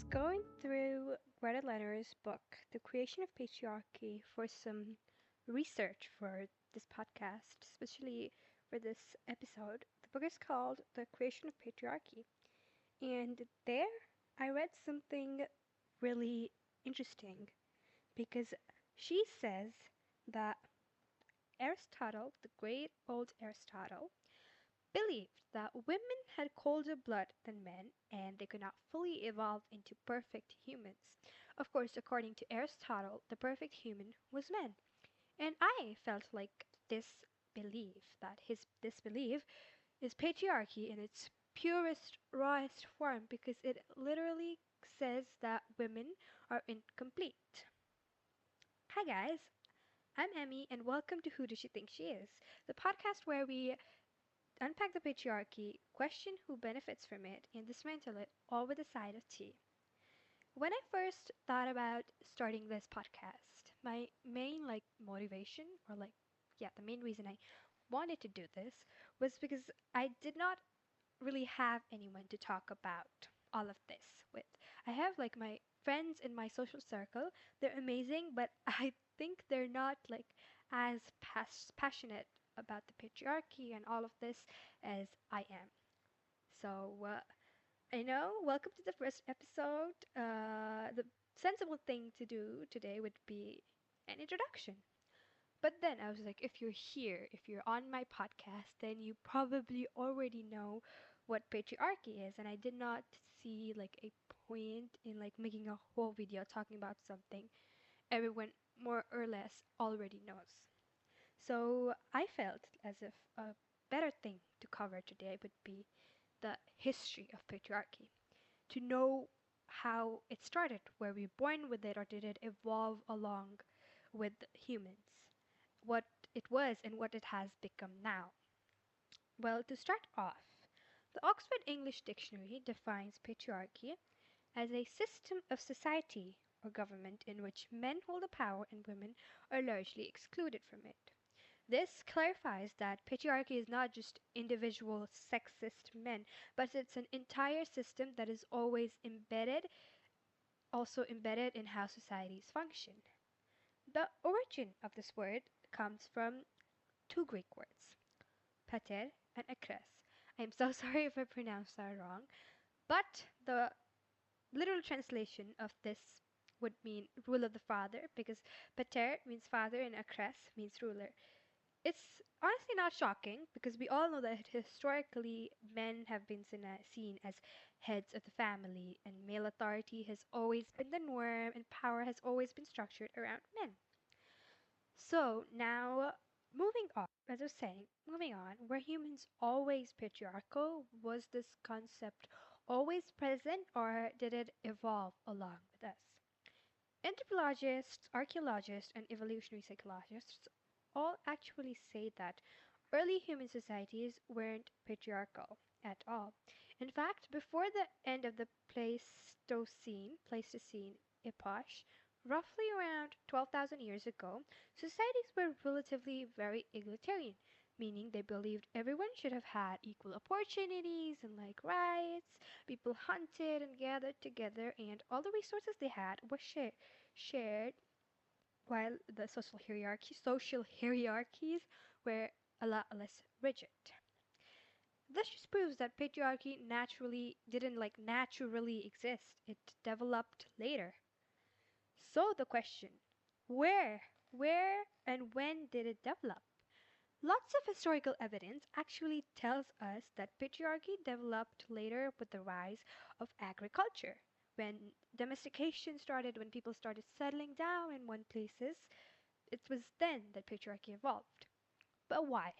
was going through Greta Leonard's book, The Creation of Patriarchy, for some research for this podcast, especially for this episode. The book is called The Creation of Patriarchy. And there I read something really interesting because she says that Aristotle, the great old Aristotle, believed that women had colder blood than men and they could not fully evolve into perfect humans. Of course, according to Aristotle, the perfect human was man. And I felt like this belief is patriarchy in its purest, rawest form because it literally says that women are incomplete. Hi guys, I'm Emmy and welcome to Who Does She Think She Is? The podcast where we unpack the patriarchy, question who benefits from it, and dismantle it, all with a side of tea. When I first thought about starting this podcast, my main motivation or the main reason I wanted to do this was because I did not really have anyone to talk about all of this with. I have my friends in my social circle. They're amazing, but I think they're not as passionate about the patriarchy and all of this as I am. So, I know, welcome to the first episode. The sensible thing to do today would be an introduction. But then I was like, if you're here, if you're on my podcast, then you probably already know what patriarchy is. And I did not see a point in making a whole video talking about something everyone more or less already knows. So I felt as if a better thing to cover today would be the history of patriarchy. To know how it started, were we born with it or did it evolve along with humans? What it was and what it has become now. Well, to start off, the Oxford English Dictionary defines patriarchy as a system of society or government in which men hold the power and women are largely excluded from it. This clarifies that patriarchy is not just individual sexist men, but it's an entire system that is also embedded in how societies function. The origin of this word comes from two Greek words, pater and akres. I'm so sorry if I pronounced that wrong, but the literal translation of this would mean rule of the father because pater means father and akres means ruler. It's honestly not shocking because we all know that historically men have been seen as heads of the family and male authority has always been the norm and power has always been structured around men. So now, moving on, as I was saying, moving on, were humans always patriarchal? Was this concept always present or did it evolve along with us? Anthropologists, archaeologists, and evolutionary psychologists all actually say that early human societies weren't patriarchal at all. In fact, before the end of the Pleistocene epoch, roughly around 12,000 years ago, societies were relatively very egalitarian, meaning they believed everyone should have had equal opportunities and rights. People hunted and gathered together, and all the resources they had were shared while the social hierarchies were a lot less rigid. This just proves that patriarchy naturally didn't naturally exist. It developed later. So the question, where and when did it develop? Lots of historical evidence actually tells us that patriarchy developed later with the rise of agriculture. When domestication started, when people started settling down in one places, it was then that patriarchy evolved. But why?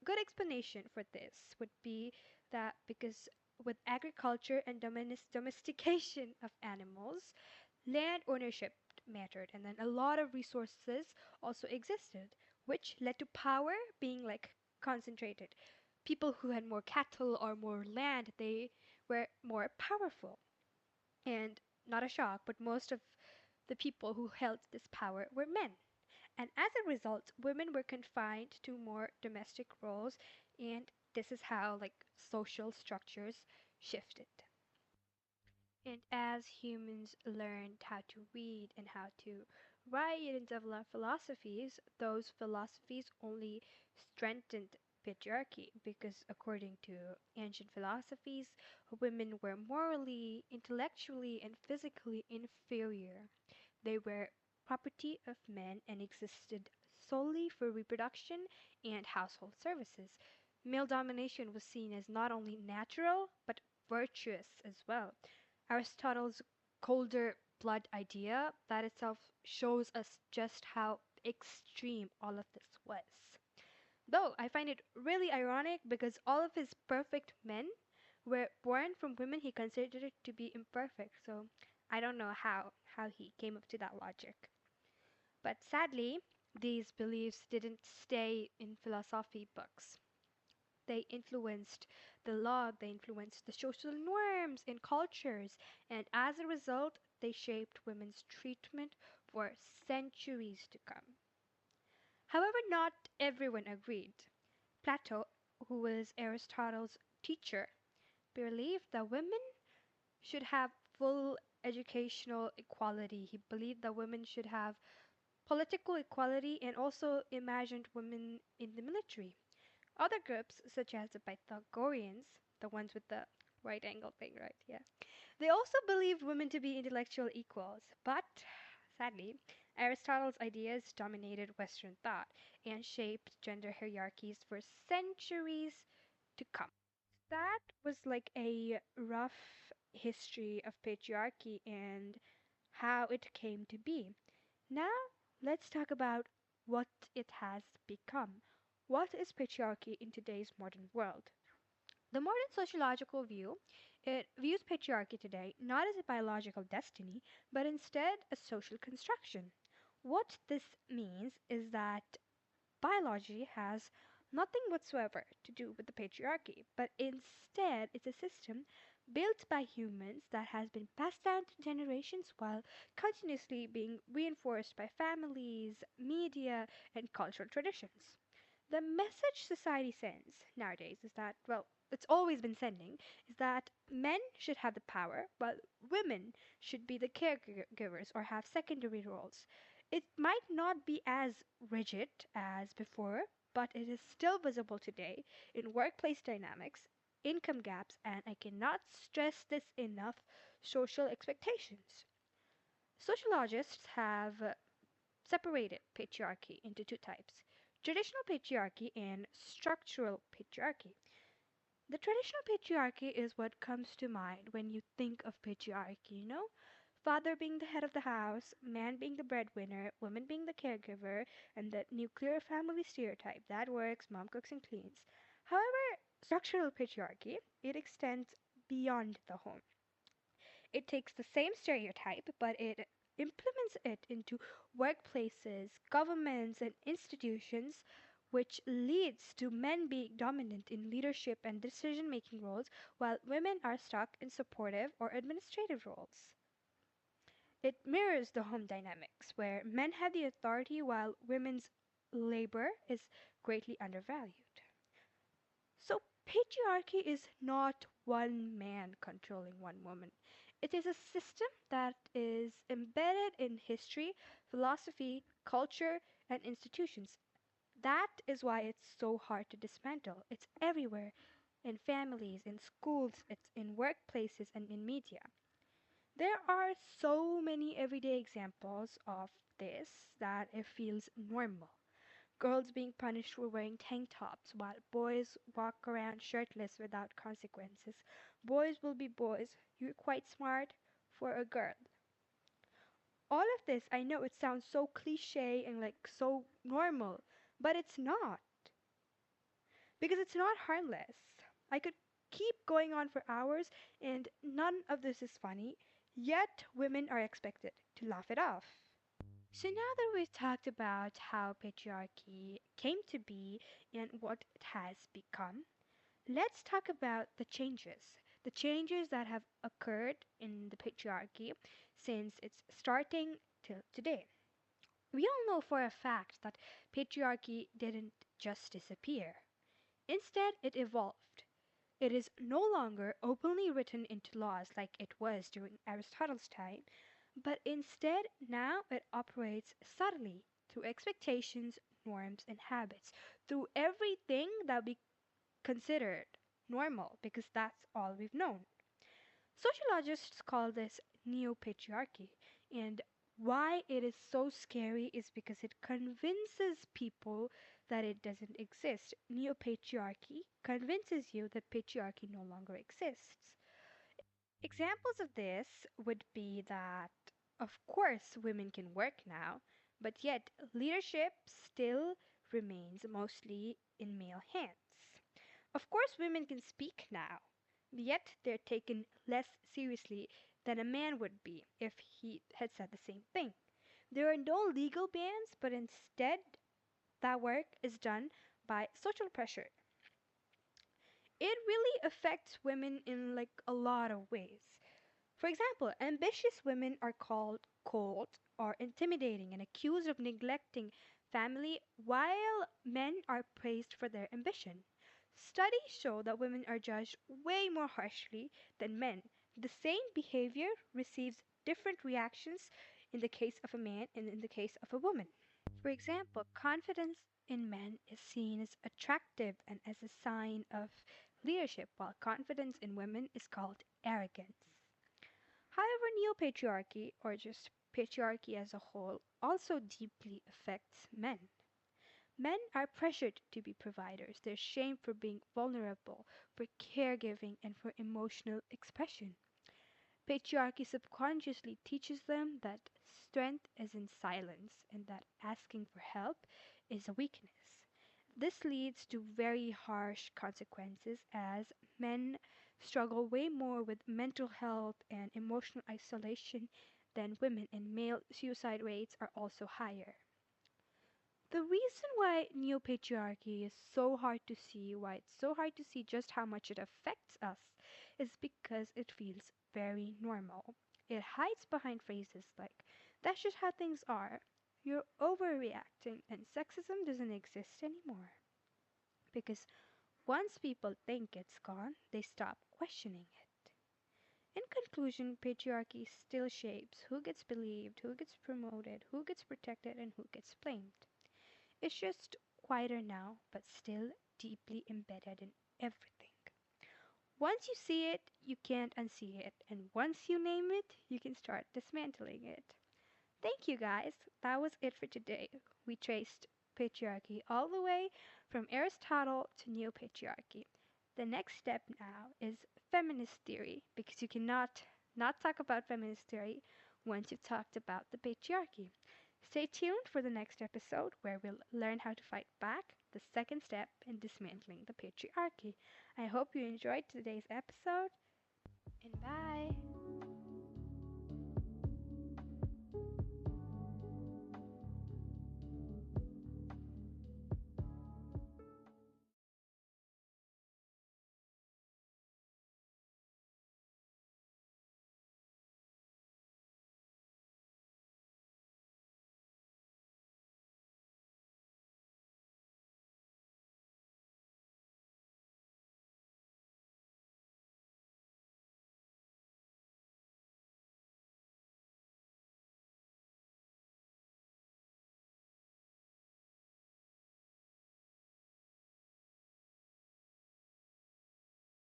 A good explanation for this would be that because with agriculture and domestication of animals, land ownership mattered, and then a lot of resources also existed, which led to power being concentrated. People who had more cattle or more land, they were more powerful. And not a shock, but most of the people who held this power were men. And as a result, women were confined to more domestic roles, and this is how social structures shifted. And as humans learned how to read and how to write and develop philosophies, those philosophies only strengthened patriarchy because, according to ancient philosophies, women were morally, intellectually, and physically inferior. They were property of men and existed solely for reproduction and household services. Male domination was seen as not only natural but virtuous as well. Aristotle's colder blood idea that itself shows us just how extreme all of this was. Though I find it really ironic because all of his perfect men were born from women he considered to be imperfect. So I don't know how he came up to that logic. But sadly, these beliefs didn't stay in philosophy books. They influenced the law, they influenced the social norms and cultures, and as a result, they shaped women's treatment for centuries to come. However, not everyone agreed. Plato, who was Aristotle's teacher, believed that women should have full educational equality. He believed that women should have political equality and also imagined women in the military. Other groups, such as the Pythagoreans, the ones with the right angle thing, right? Yeah. They also believed women to be intellectual equals, but sadly, Aristotle's ideas dominated Western thought and shaped gender hierarchies for centuries to come. That was like a rough history of patriarchy and how it came to be. Now, let's talk about what it has become. What is patriarchy in today's modern world? The modern sociological view, it views patriarchy today not as a biological destiny, but instead a social construction. What this means is that biology has nothing whatsoever to do with the patriarchy, but instead it's a system built by humans that has been passed down to generations while continuously being reinforced by families, media, and cultural traditions. The message society sends nowadays is that, well, it's always been sending, is that men should have the power, while women should be the caregivers or have secondary roles. It might not be as rigid as before, but it is still visible today in workplace dynamics, income gaps, and I cannot stress this enough, social expectations. Sociologists have separated patriarchy into two types: traditional patriarchy and structural patriarchy. The traditional patriarchy is what comes to mind when you think of patriarchy, you know? Father being the head of the house, man being the breadwinner, woman being the caregiver, and that nuclear family stereotype that works, mom cooks and cleans. However, structural patriarchy, it extends beyond the home. It takes the same stereotype, but it implements it into workplaces, governments, and institutions, which leads to men being dominant in leadership and decision making roles, while women are stuck in supportive or administrative roles. It mirrors the home dynamics, where men have the authority while women's labor is greatly undervalued. So, patriarchy is not one man controlling one woman. It is a system that is embedded in history, philosophy, culture, and institutions. That is why it's so hard to dismantle. It's everywhere, in families, in schools, it's in workplaces, and in media. There are so many everyday examples of this that it feels normal. Girls being punished for wearing tank tops while boys walk around shirtless without consequences. Boys will be boys. You're quite smart for a girl. All of this, I know it sounds so cliche and like so normal, but it's not. Because it's not harmless. I could keep going on for hours and none of this is funny, yet women are expected to laugh it off. So now that we've talked about how patriarchy came to be and what it has become, let's talk about the changes. The changes that have occurred in the patriarchy since its starting till today. We all know for a fact that patriarchy didn't just disappear. Instead, it evolved. It is no longer openly written into laws like it was during Aristotle's time, but instead now it operates subtly through expectations, norms, and habits, through everything that we considered normal because that's all we've known. Sociologists call this neo-patriarchy, and why it is so scary is because it convinces people that it doesn't exist. Neo-patriarchy convinces you that patriarchy no longer exists. Examples of this would be that, of course, women can work now, but yet leadership still remains mostly in male hands. Of course, women can speak now, yet they're taken less seriously than a man would be if he had said the same thing. There are no legal bans, but instead, that work is done by social pressure. It really affects women in like a lot of ways. For example, ambitious women are called cold or intimidating and accused of neglecting family, while men are praised for their ambition. Studies show that women are judged way more harshly than men. The same behavior receives different reactions in the case of a man and in the case of a woman. For example, confidence in men is seen as attractive and as a sign of leadership, while confidence in women is called arrogance. However, neo-patriarchy, or just patriarchy as a whole, also deeply affects men. Men are pressured to be providers. They're shamed for being vulnerable, for caregiving, and for emotional expression. Patriarchy subconsciously teaches them that strength is in silence and that asking for help is a weakness. This leads to very harsh consequences as men struggle way more with mental health and emotional isolation than women, and male suicide rates are also higher. The reason why neo-patriarchy is so hard to see, why it's so hard to see just how much it affects us, is because it feels very normal. It hides behind phrases like, that's just how things are, you're overreacting, and sexism doesn't exist anymore. Because once people think it's gone, they stop questioning it. In conclusion, patriarchy still shapes who gets believed, who gets promoted, who gets protected, and who gets blamed. It's just quieter now, but still deeply embedded in everything. Once you see it, you can't unsee it, and once you name it, you can start dismantling it. Thank you guys. That was it for today. We traced patriarchy all the way from Aristotle to neo patriarchy. The next step now is feminist theory because you cannot not talk about feminist theory once you've talked about the patriarchy. Stay tuned for the next episode where we'll learn how to fight back, the second step in dismantling the patriarchy. I hope you enjoyed today's episode and bye.